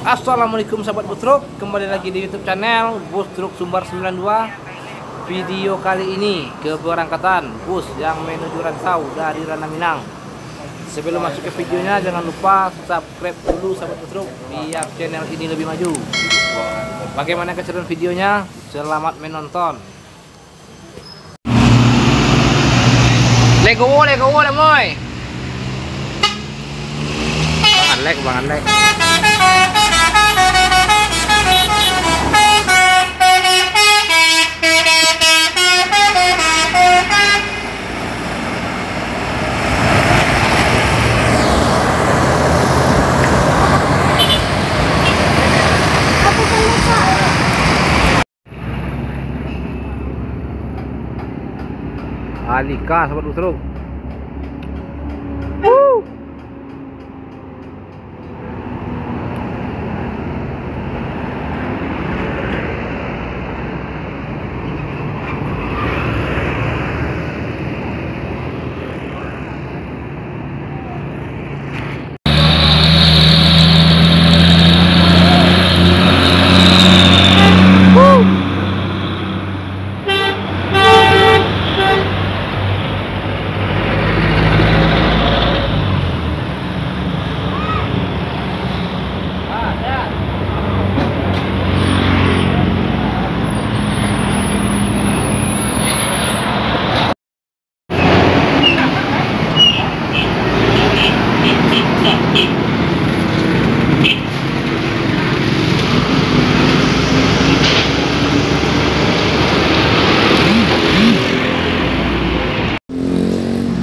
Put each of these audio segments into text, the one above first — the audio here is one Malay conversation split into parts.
Assalamualaikum sahabat Bustruk, kembali lagi di YouTube channel Bustruk Sumbar 92. Video kali ini keberangkatan bus yang menuju Rantau dari Ranah Minang. Sebelum masuk ke videonya, jangan lupa subscribe dulu sahabat Bustruk biar channel ini lebih maju. Bagaimana keseruan videonya? Selamat menonton. Lego lemoy. Bangan lek. Alika sahabat Bustruk.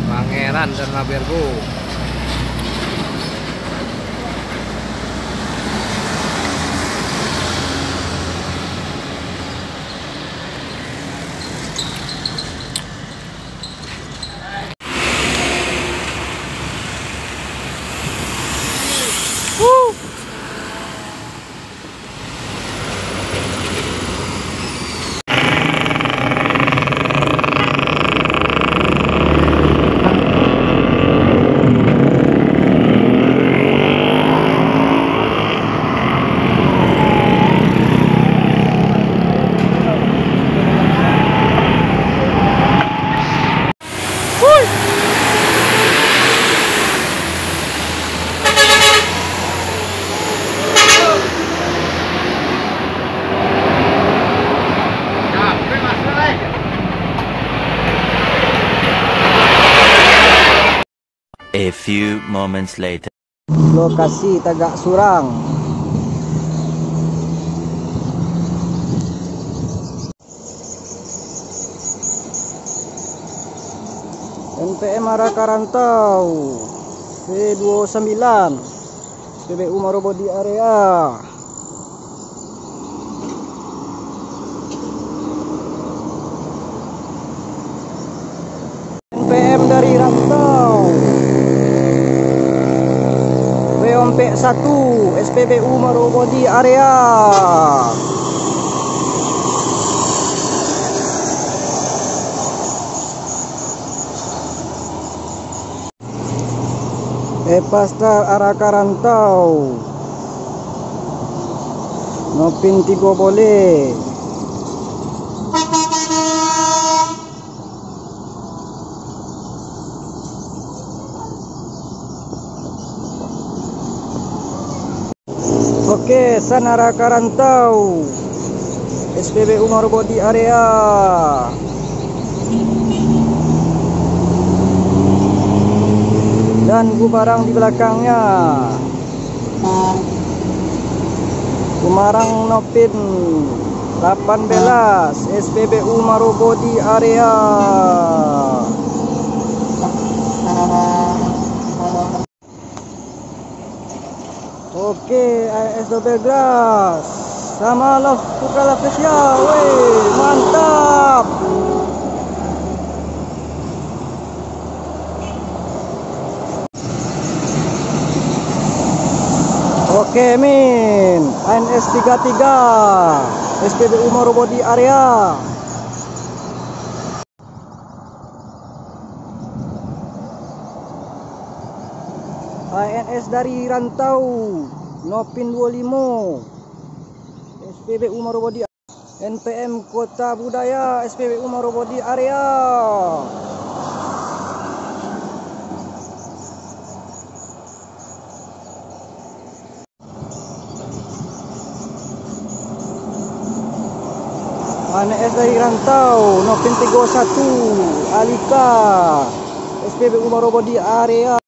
Pangeran dan Labergo. A few moments later. Lokasi Tagak Surang. NPM arah Karantau C29 SPBU Marobodi area. NPM dari Rantau P1 SPBU Marobodi area. Pastar arah Karantau Nopin Tigo boleh. Oke, Sanara Karantau SPBU Marobodi area. Dan Gumarang di belakangnya. Gumarang Nopin 18 SPBU Marobodi area. Oke, AS Double Grass sama Love Tukala Spesial. Weh, mantap. Oke, Min ANS 33 SPBU Marobodi area. ANS dari Rantau Nopin 25 SPBU Marobodi, NPM Kota Budaya SPBU Marobodi area. ANS dari Rantau Nopin 31 Alika SPBU Marobodi area.